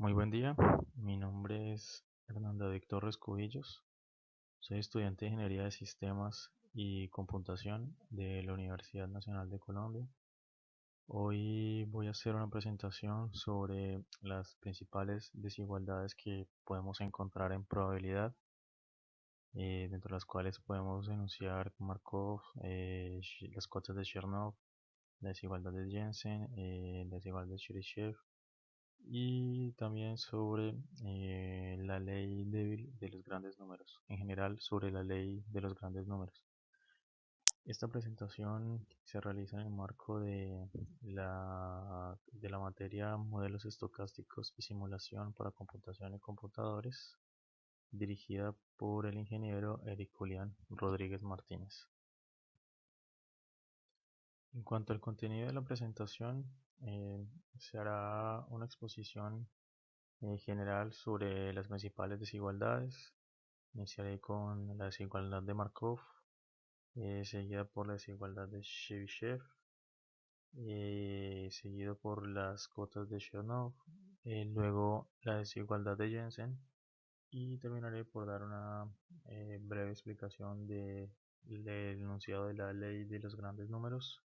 Muy buen día, mi nombre es Hernando Víctor Rescubillos, soy estudiante de Ingeniería de Sistemas y Computación de la Universidad Nacional de Colombia. Hoy voy a hacer una presentación sobre las principales desigualdades que podemos encontrar en probabilidad, dentro de las cuales podemos enunciar Markov, las cotas de Chernoff, la desigualdad de Jensen, la desigualdad de Chebyshev y también sobre la ley de los grandes números, en general sobre la ley de los grandes números. Esta presentación se realiza en el marco de la materia Modelos estocásticos y simulación para computación y computadores, dirigida por el ingeniero Eric Julián Rodríguez Martínez. En cuanto al contenido de la presentación, se hará una exposición en general sobre las principales desigualdades. Iniciaré con la desigualdad de Markov, seguida por la desigualdad de Chebyshev, seguido por las cotas de Chernoff, luego la desigualdad de Jensen y terminaré por dar una breve explicación del enunciado de la ley de los grandes números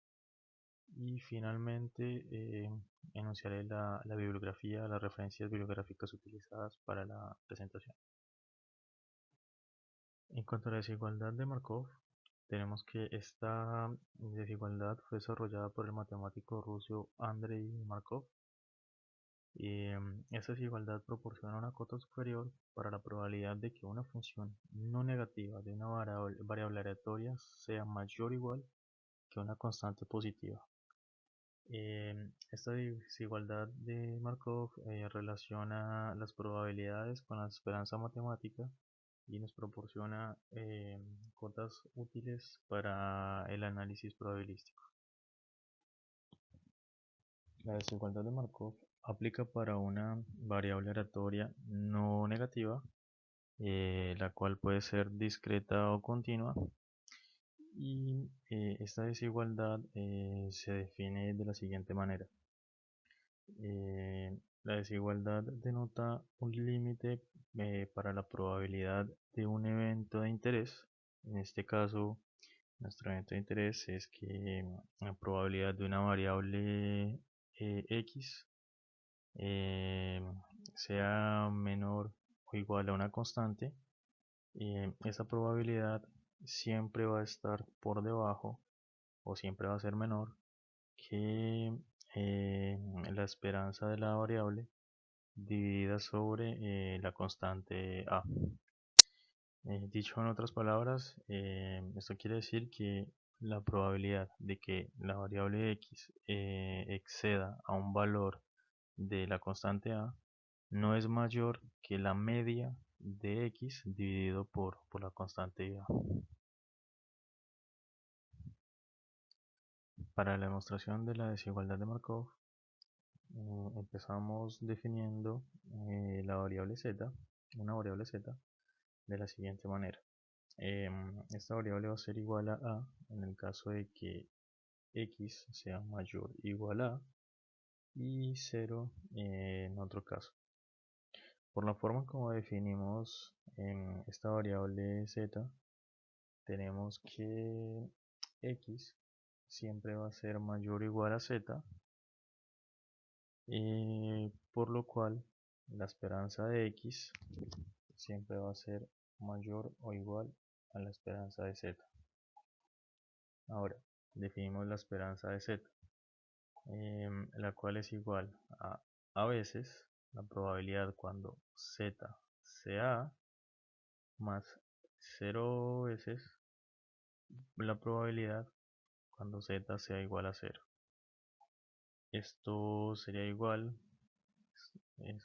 y finalmente enunciaré la bibliografía, las referencias bibliográficas utilizadas para la presentación. En cuanto a la desigualdad de Markov, tenemos que esta desigualdad fue desarrollada por el matemático ruso Andrei Markov. Esta desigualdad proporciona una cota superior para la probabilidad de que una función no negativa de una variable aleatoria sea mayor o igual que una constante positiva. Esta desigualdad de Markov relaciona las probabilidades con la esperanza matemática y nos proporciona cotas útiles para el análisis probabilístico. La desigualdad de Markov aplica para una variable aleatoria no negativa, la cual puede ser discreta o continua, y esta desigualdad se define de la siguiente manera. La desigualdad denota un límite para la probabilidad de un evento de interés. En este caso, nuestro evento de interés es que la probabilidad de una variable x eh, sea menor o igual a una constante. Esa probabilidad siempre va a estar por debajo o siempre va a ser menor que la esperanza de la variable dividida sobre la constante a. Dicho en otras palabras, esto quiere decir que la probabilidad de que la variable x exceda a un valor de la constante a no es mayor que la media de x dividido por la constante a. Para la demostración de la desigualdad de Markov, empezamos definiendo la variable z, una variable z, de la siguiente manera. Esta variable va a ser igual a en el caso de que x sea mayor o igual a y 0 en otro caso. Por la forma como definimos esta variable z, tenemos que x siempre va a ser mayor o igual a z, por lo cual la esperanza de x siempre va a ser mayor o igual a la esperanza de z. Ahora, definimos la esperanza de z, la cual es igual a veces la probabilidad cuando z sea a más 0 veces la probabilidad cuando z sea igual a 0. Esto sería igual,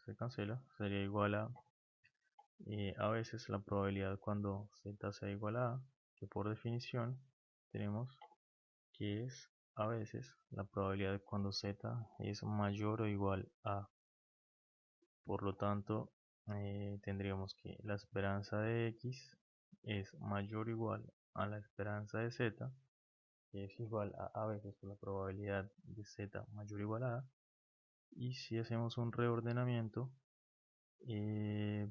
se cancela, sería igual a veces la probabilidad cuando z sea igual a, que por definición tenemos que es a veces la probabilidad cuando z es mayor o igual a. Por lo tanto, tendríamos que la esperanza de x es mayor o igual a la esperanza de z, que es igual a veces por la probabilidad de z mayor o igual a. Y si hacemos un reordenamiento, eh,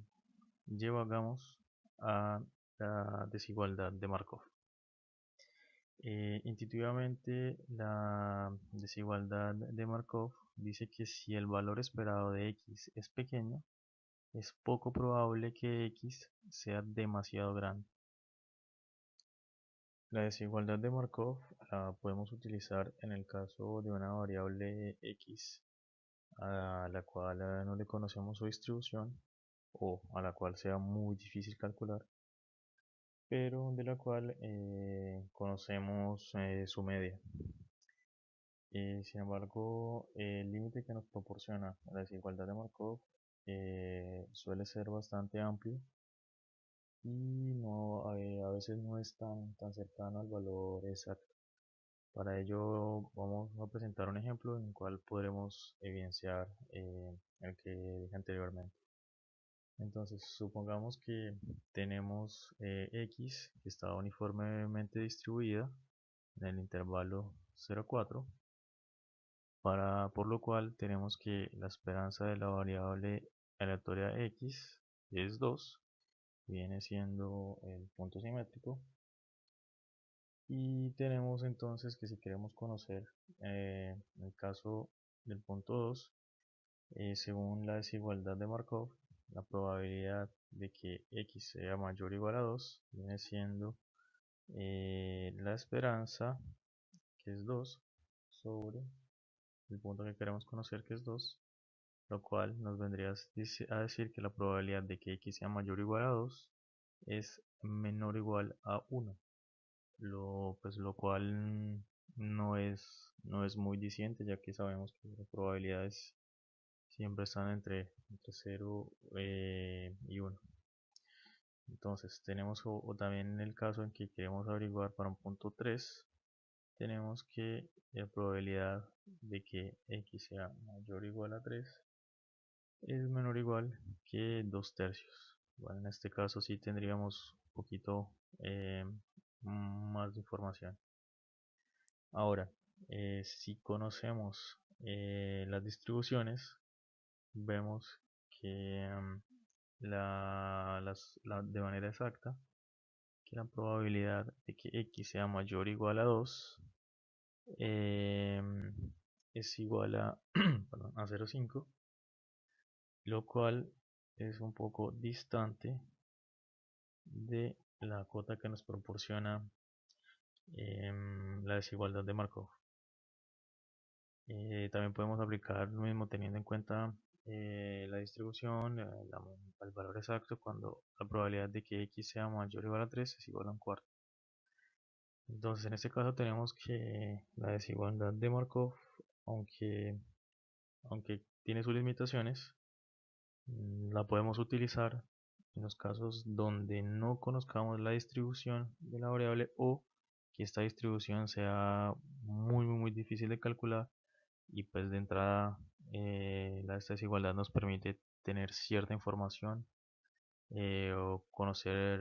llevamos a la desigualdad de Markov. Intuitivamente, la desigualdad de Markov dice que si el valor esperado de x es pequeño, es poco probable que x sea demasiado grande. La desigualdad de Markov la podemos utilizar en el caso de una variable x a la cual no le conocemos su distribución o a la cual sea muy difícil calcular, pero de la cual conocemos su media. Sin embargo, el límite que nos proporciona la desigualdad de Markov suele ser bastante amplio y no, a veces no es tan cercano al valor exacto. Para ello vamos a presentar un ejemplo en el cual podremos evidenciar el que dije anteriormente. Entonces, supongamos que tenemos x que está uniformemente distribuida en el intervalo 0,4, por lo cual tenemos que la esperanza de la variable aleatoria x es 2, viene siendo el punto simétrico. Y tenemos entonces que si queremos conocer el caso del punto 2, según la desigualdad de Markov, la probabilidad de que x sea mayor o igual a 2 viene siendo la esperanza, que es 2, sobre el punto que queremos conocer, que es 2, lo cual nos vendría a decir que la probabilidad de que x sea mayor o igual a 2 es menor o igual a 1, lo cual no es muy diciente, ya que sabemos que las probabilidades siempre están entre 0 y 1. Entonces tenemos o también en el caso en que queremos averiguar para un punto 3, tenemos que la probabilidad de que x sea mayor o igual a 3 es menor o igual que 2 tercios. Bueno, en este caso sí tendríamos un poquito más de información. Ahora, si conocemos las distribuciones, vemos que de manera exacta que la probabilidad de que x sea mayor o igual a 2 es igual a, perdón, a 0,5, lo cual es un poco distante de la cota que nos proporciona la desigualdad de Markov. También podemos aplicar lo mismo teniendo en cuenta la distribución, el valor exacto, cuando la probabilidad de que x sea mayor o igual a 3 es igual a un cuarto. Entonces en este caso tenemos que la desigualdad de Markov, aunque, aunque tiene sus limitaciones, la podemos utilizar en los casos donde no conozcamos la distribución de la variable o que esta distribución sea muy difícil de calcular, y pues de entrada esta desigualdad nos permite tener cierta información o conocer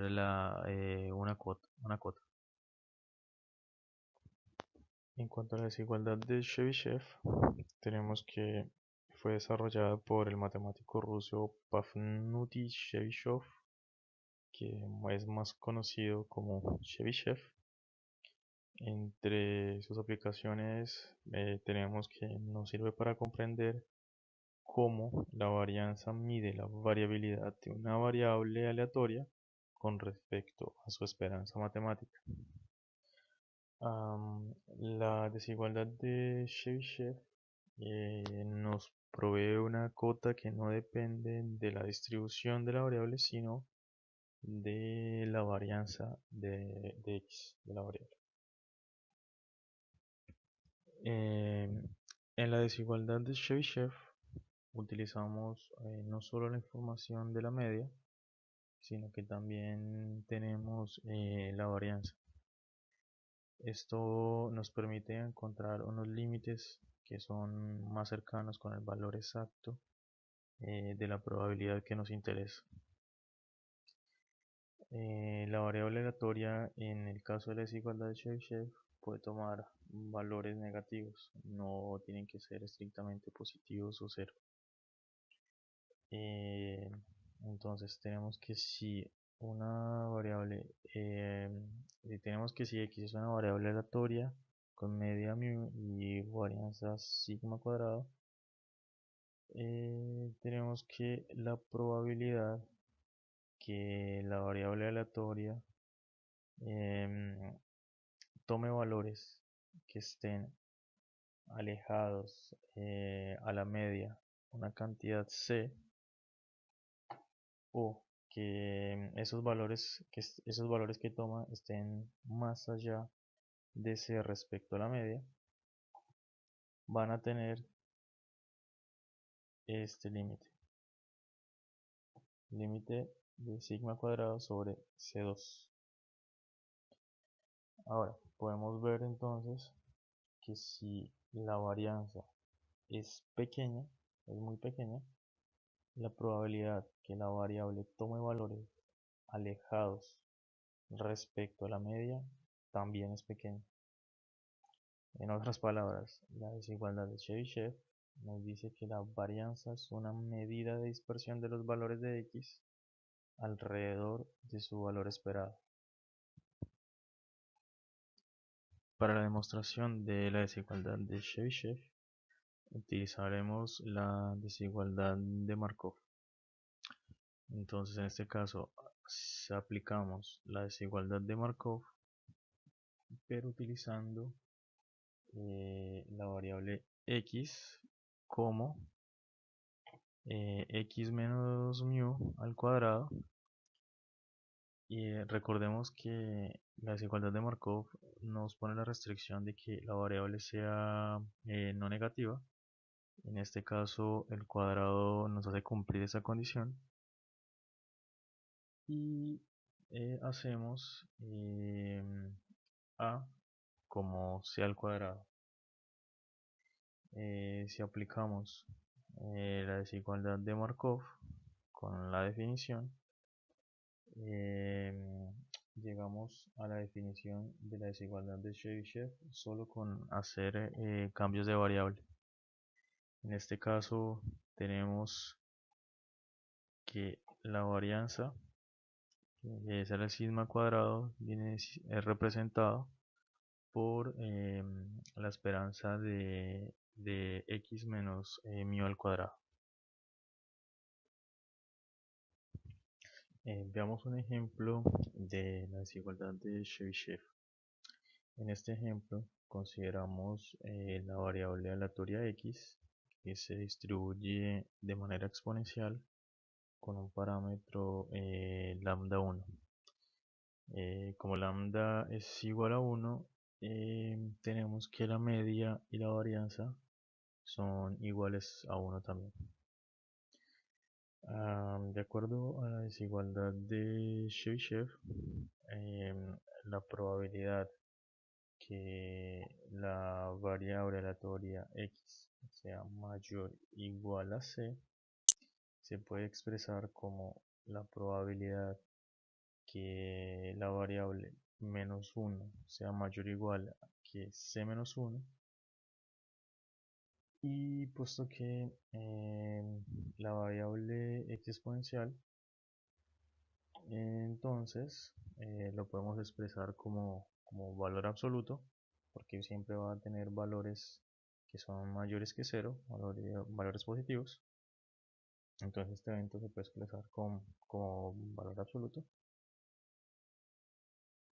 una cota. En cuanto a la desigualdad de Chebyshev, tenemos que fue desarrollada por el matemático ruso Pafnuty Chebyshev, que es más conocido como Chebyshev. Entre sus aplicaciones tenemos que nos sirve para comprender cómo la varianza mide la variabilidad de una variable aleatoria con respecto a su esperanza matemática. La desigualdad de Chebyshev nos provee una cota que no depende de la distribución de la variable, sino de la varianza de x de la variable. En la desigualdad de Chebyshev utilizamos no solo la información de la media, sino que también tenemos la varianza. Esto nos permite encontrar unos límites que son más cercanos con el valor exacto de la probabilidad que nos interesa. La variable aleatoria en el caso de la desigualdad de Chebyshev puede tomar valores negativos, no tienen que ser estrictamente positivos o cero. Eh, entonces tenemos que si una variable, tenemos que si x es una variable aleatoria con media mu y varianza sigma cuadrado, tenemos que la probabilidad que la variable aleatoria em, tome valores que estén alejados a la media una cantidad c, o que esos valores que toma estén más allá de c respecto a la media, van a tener este límite de sigma cuadrado sobre c2. Ahora podemos ver entonces que si la varianza es pequeña, es muy pequeña, la probabilidad que la variable tome valores alejados respecto a la media también es pequeña. En otras palabras, la desigualdad de Chebyshev nos dice que la varianza es una medida de dispersión de los valores de x alrededor de su valor esperado. Para la demostración de la desigualdad de Chebyshev, utilizaremos la desigualdad de Markov. Entonces, en este caso, aplicamos la desigualdad de Markov, pero utilizando la variable x como x menos mu al cuadrado. Y recordemos que la desigualdad de Markov nos pone la restricción de que la variable sea no negativa. En este caso, el cuadrado nos hace cumplir esa condición. Y hacemos a como c al cuadrado. Si aplicamos la desigualdad de Markov con la definición, llegamos a la definición de la desigualdad de Chebyshev solo con hacer cambios de variable. En este caso tenemos que la varianza, que es el sigma cuadrado, es representado por la esperanza de x menos mu al cuadrado. Veamos un ejemplo de la desigualdad de Chebyshev. En este ejemplo consideramos la variable aleatoria x, que se distribuye de manera exponencial con un parámetro lambda 1. Como lambda es igual a 1, tenemos que la media y la varianza son iguales a 1 también. De acuerdo a la desigualdad de Chebyshev, la probabilidad que la variable aleatoria x sea mayor o igual a c se puede expresar como la probabilidad que la variable menos 1 sea mayor o igual a que c menos 1, y puesto que la variable x exponencial, entonces lo podemos expresar como valor absoluto, porque siempre va a tener valores que son mayores que 0, valores positivos. Entonces este evento se puede expresar como valor absoluto.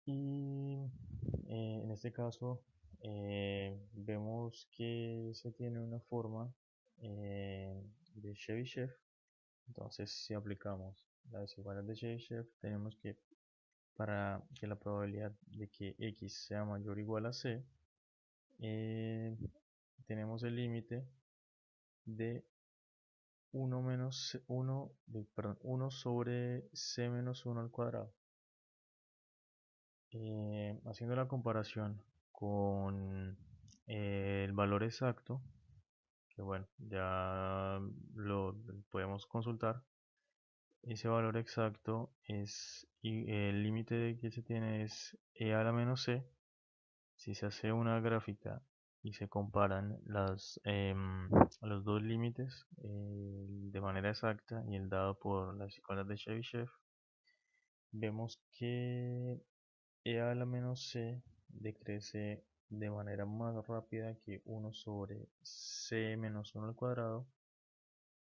Y en este caso vemos que se tiene una forma de Chebyshev. Entonces si aplicamos la desigualdad de Chebyshev, tenemos que para que la probabilidad de que x sea mayor o igual a c, tenemos el límite de 1 sobre c menos 1 al cuadrado. Haciendo la comparación con el valor exacto, que bueno, ya lo podemos consultar. Ese valor exacto es, y el límite que se tiene es e a la menos c. Si se hace una gráfica y se comparan los dos límites de manera exacta y el dado por la desigualdad de Chebyshev, vemos que E a la menos c decrece de manera más rápida que 1 sobre c menos 1 al cuadrado,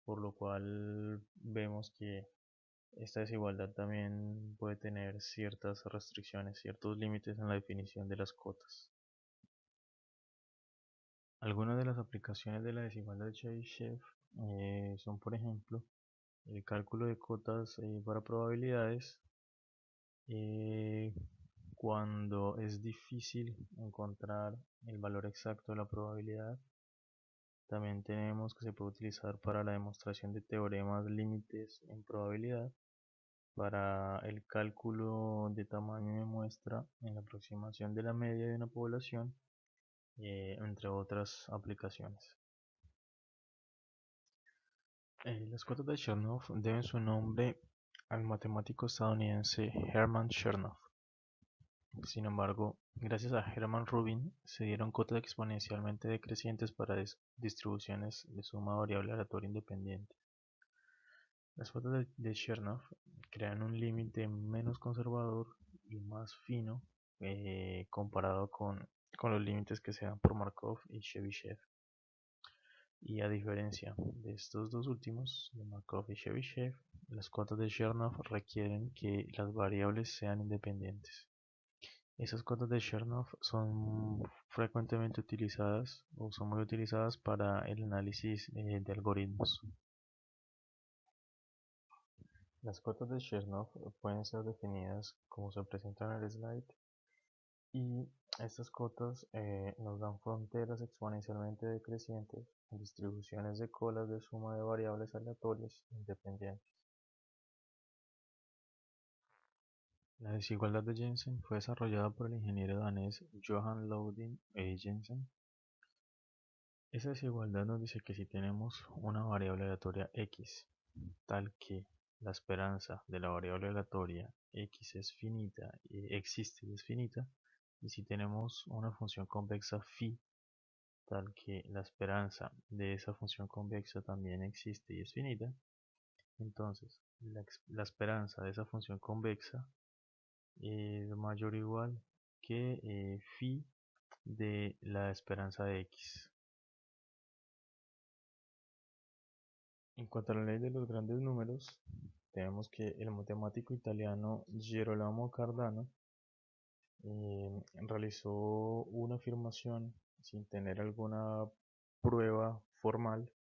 por lo cual vemos que esta desigualdad también puede tener ciertas restricciones, ciertos límites en la definición de las cotas. Algunas de las aplicaciones de la desigualdad de Chebyshev son, por ejemplo, el cálculo de cotas para probabilidades, eh, cuando es difícil encontrar el valor exacto de la probabilidad. También tenemos que se puede utilizar para la demostración de teoremas límites en probabilidad, para el cálculo de tamaño de muestra en la aproximación de la media de una población, entre otras aplicaciones. Las cotas de Chernoff deben su nombre al matemático estadounidense Hermann Chernoff. Sin embargo, gracias a Hermann Rubin se dieron cotas exponencialmente decrecientes para distribuciones de suma variable aleatoria independiente. Las cotas de Chernoff crean un límite menos conservador y más fino comparado con los límites que se dan por Markov y Chebyshev. Y a diferencia de estos dos últimos, de Markov y Chebyshev, las cotas de Chernoff requieren que las variables sean independientes. Esas cotas de Chernoff son frecuentemente utilizadas o son muy utilizadas para el análisis de algoritmos. Las cotas de Chernoff pueden ser definidas como se presentan en el slide, y estas cotas nos dan fronteras exponencialmente decrecientes en distribuciones de colas de suma de variables aleatorias independientes. La desigualdad de Jensen fue desarrollada por el ingeniero danés Johan Lodin Jensen. Esa desigualdad nos dice que si tenemos una variable aleatoria x, tal que la esperanza de la variable aleatoria x es finita, existe y es finita, y si tenemos una función convexa phi, tal que la esperanza de esa función convexa también existe y es finita, entonces la esperanza de esa función convexa es mayor o igual que phi de la esperanza de x. En cuanto a la ley de los grandes números, tenemos que el matemático italiano Girolamo Cardano realizó una afirmación sin tener alguna prueba formal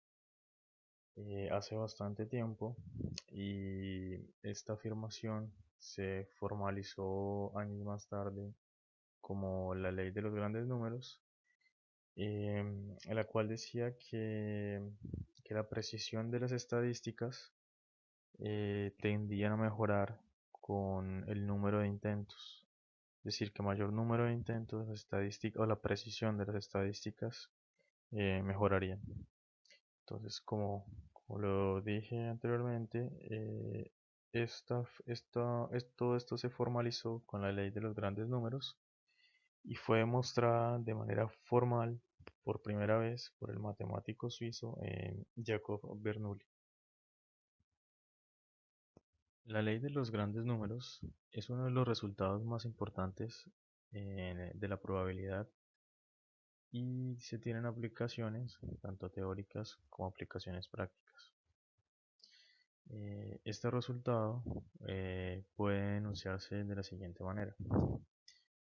hace bastante tiempo, y esta afirmación se formalizó años más tarde como la ley de los grandes números, en la cual decía que la precisión de las estadísticas tendían a mejorar con el número de intentos. Es decir, que mayor número de intentos, las estadísticas o la precisión de las estadísticas mejorarían. Entonces, como lo dije anteriormente, todo esto se formalizó con la ley de los grandes números y fue demostrada de manera formal por primera vez por el matemático suizo Jacob Bernoulli. La ley de los grandes números es uno de los resultados más importantes de la probabilidad, y se tienen aplicaciones tanto teóricas como aplicaciones prácticas. Este resultado puede enunciarse de la siguiente manera.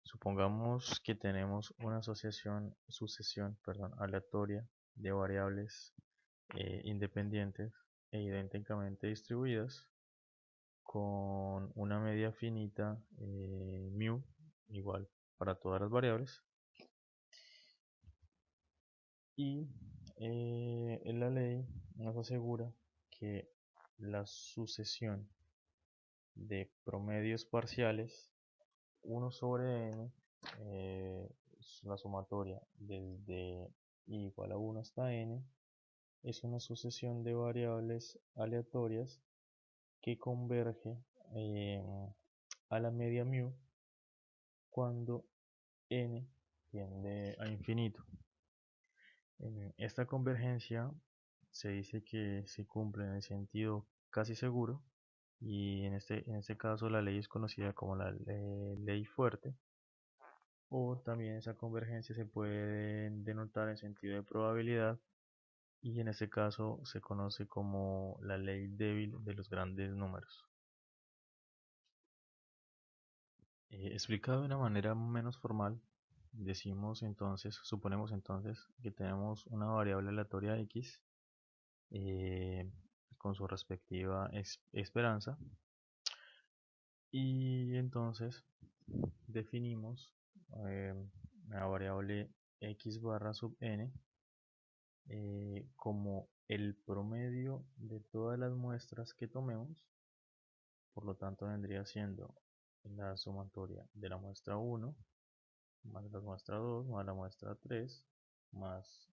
Supongamos que tenemos una sucesión aleatoria de variables independientes e idénticamente distribuidas con una media finita mu igual para todas las variables, y la ley nos asegura que la sucesión de promedios parciales 1 sobre n, la sumatoria desde i igual a 1 hasta n, es una sucesión de variables aleatorias que converge a la media mu cuando n tiende a infinito. Esta convergencia se dice que se cumple en el sentido casi seguro y en este caso la ley es conocida como la ley fuerte, o también esa convergencia se puede denotar en sentido de probabilidad y en este caso se conoce como la ley débil de los grandes números. Explicado de una manera menos formal, suponemos entonces que tenemos una variable aleatoria x eh, con su respectiva esperanza, y entonces definimos eh, la variable x barra sub n como el promedio de todas las muestras que tomemos. Por lo tanto vendría siendo la sumatoria de la muestra 1 más la muestra 2 más la muestra 3 más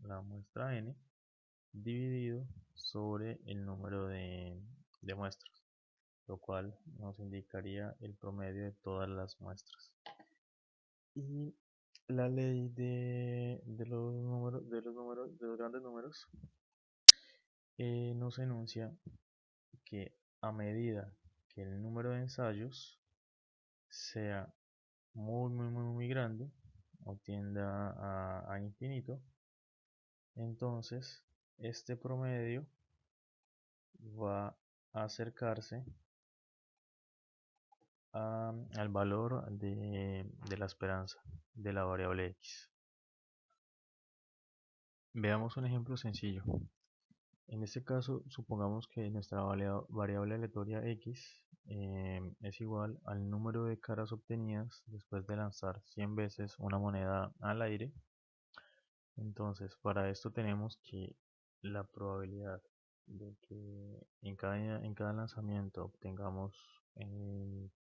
la muestra n dividido sobre el número de muestras, lo cual nos indicaría el promedio de todas las muestras. Y la ley de los grandes números nos enuncia que a medida que el número de ensayos sea muy grande o tienda a infinito, entonces este promedio va a acercarse al valor de la esperanza de la variable x. Veamos un ejemplo sencillo. En este caso, supongamos que nuestra variable aleatoria x es igual al número de caras obtenidas después de lanzar 100 veces una moneda al aire. Entonces, para esto tenemos que la probabilidad de que en cada lanzamiento obtengamos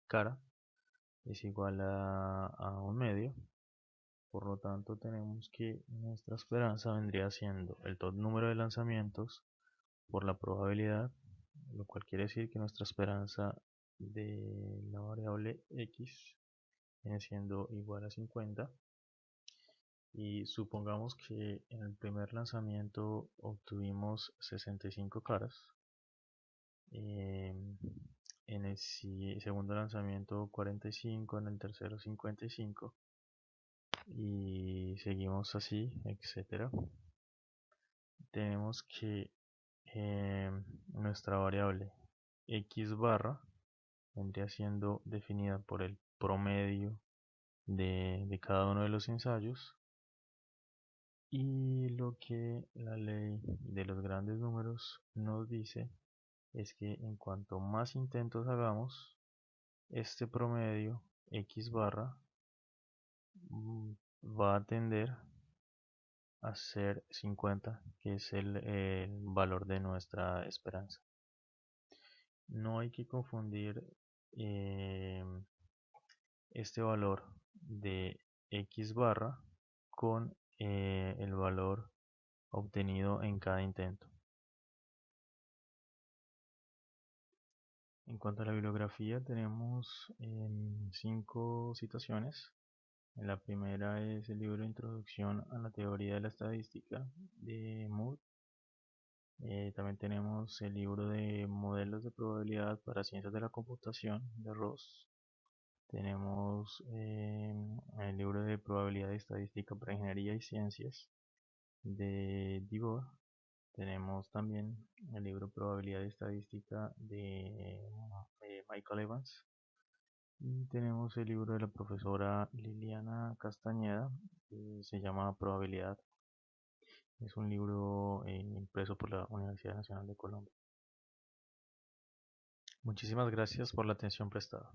cara es igual a un medio. Por lo tanto, tenemos que nuestra esperanza vendría siendo el todo número de lanzamientos por la probabilidad, lo cual quiere decir que nuestra esperanza de la variable x viene siendo igual a 50. Y supongamos que en el primer lanzamiento obtuvimos 65 caras, en el segundo lanzamiento 45, en el tercero 55 y seguimos así, etcétera. Tenemos que nuestra variable x barra vendría siendo definida por el promedio de cada uno de los ensayos, y lo que la ley de los grandes números nos dice es que en cuanto más intentos hagamos, este promedio x barra va a tender a ser 50, que es el valor de nuestra esperanza. No hay que confundir eh, este valor de x barra con el valor obtenido en cada intento. En cuanto a la bibliografía, tenemos 5 citaciones. La primera es el libro Introducción a la teoría de la estadística de Moore. También tenemos el libro de Modelos de probabilidad para ciencias de la computación de Ross. Tenemos el libro de Probabilidad y Estadística para Ingeniería y Ciencias de Dibord. Tenemos también el libro Probabilidad y Estadística de Michael Evans. Y tenemos el libro de la profesora Liliana Castañeda, que se llama Probabilidad. Es un libro impreso por la Universidad Nacional de Colombia. Muchísimas gracias por la atención prestada.